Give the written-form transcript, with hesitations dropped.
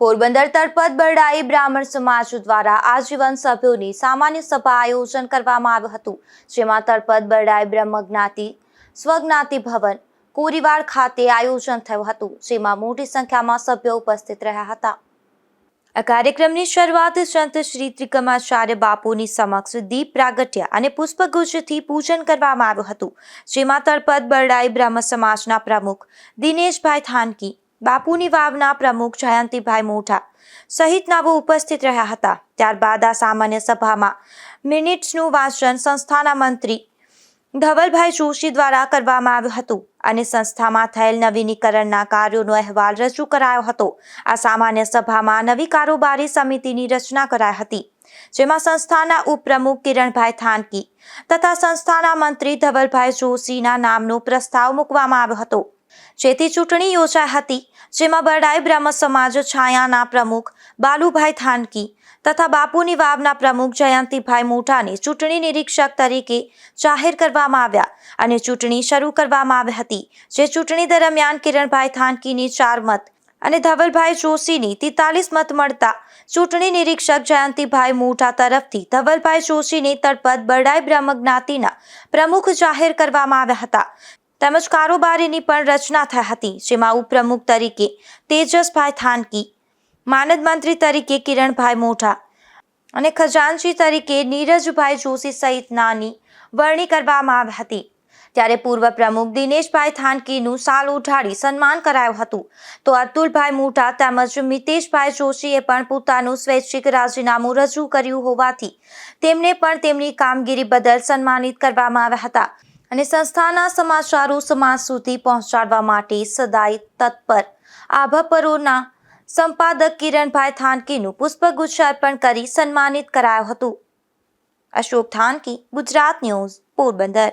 પોરબંદર તળપદ બરડાઈ બ્રાહ્મણ સમાજ દ્વારા આજીવન સભ્યોની સામાન્ય સભા આયોજન કરવામાં આવ્યું હતું, જેમાં તળપદ બરડાઈ બ્રહ્મજ્ઞાતિ સ્વજ્ઞાતિ ભવન કોરીવાડ ખાતે આયોજન થયું હતું, જેમાં મોટી સંખ્યામાં સભ્યો ઉપસ્થિત રહ્યા હતા। આ કાર્યક્રમની શરૂઆત સંત શ્રી ત્રિકમાચાર્ય બાપુની સમક્ષ દીપ પ્રાગટ્ય અને પુષ્પગુચ્છથી પૂજન કરવામાં આવ્યું હતું, જેમાં તળપદ બરડાઈ બ્રહ્મ સમાજના પ્રમુખ દિનેશભાઈ થાનકી, બાપુની વાવના પ્રમુખ જયંતિભાઈ મોઢા સહિત નવો ઉપસ્થિત રહ્યા હતા। ત્યારબાદ આ સામાન્ય સભામાં મિનિટ્સનું વાંચન સંસ્થાના મંત્રી ધવલભાઈ જોશી દ્વારા કરવામાં આવ્યું હતું અને સંસ્થામાં થયેલ નવીનીકરણના કાર્યોનો અહેવાલ રજૂ કરાયો હતો। આ સામાન્ય સભામાં નવી કારોબારી સમિતિની રચના કરાઈ હતી, જેમાં સંસ્થાના ઉપપ્રમુખ કિરણભાઈ થાનકી તથા સંસ્થાના મંત્રી ધવલભાઈ જોશીના નામનો પ્રસ્તાવ મૂકવામાં આવ્યો હતો, જેથી ચૂંટણી યોજાઈ હતી, જેમાં બરડાઈ બ્રહ્મ સમાજ છાયાના પ્રમુખ બાલુભાઈ થાનકી તથા બાપુની વાવના પ્રમુખ જયંતિભાઈ મોઢાને ચૂંટણી નિરીક્ષક તરીકે જાહેર કરવામાં આવ્યા અને ચૂંટણી શરૂ કરવામાં આવી હતી, જે ચૂંટણી દરમિયાન કિરણભાઈ થાનકીની 4 મત અને ધવલભાઈ જોશીની 43 મત મળતા ચૂંટણી નિરીક્ષક જયંતિભાઈ મોઢા તરફથી ધવલભાઈ જોશીને તળપદ બરડાઈ બ્રહ્મજ્ઞાતિના પ્રમુખ જાહેર કરવામાં આવ્યા હતા, તેમજ કારોબારીની પણ રચના થઈ હતી, જેમાં ઉપપ્રમુખ તરીકે તેજસભાઈ થાનકી, માનદ મંત્રી તરીકે કિરણભાઈ મોઢા અને ખજાનચી તરીકે નીરજભાઈ જોશી સહિતનાની વરણી કરવામાં આવી હતી। ત્યારે પૂર્વ પ્રમુખ દિનેશભાઈ થાનકીનું શાલ ઉઢાડી સન્માન કરાયું હતું, તો અતુલભાઈ મોઢા તેમજ મિતેશભાઈ જોશીએ પણ પોતાનું સ્વૈચ્છિક રાજીનામું રજૂ કર્યું હોવાથી તેમને પણ તેમની કામગીરી બદલ સન્માનિત કરવામાં આવ્યા હતા અને સંસ્થાના સમાચારો સમાજ સુધી પહોંચાડવા માટે સદાય તત્પર આભાપરોના સંપાદક કિરણભાઈ થાનકીનું પુષ્પગુચ્છ અર્પણ કરી સન્માનિત કરાયું હતું। અશોક થાનકી, ગુજરાત ન્યૂઝ, પોરબંદર।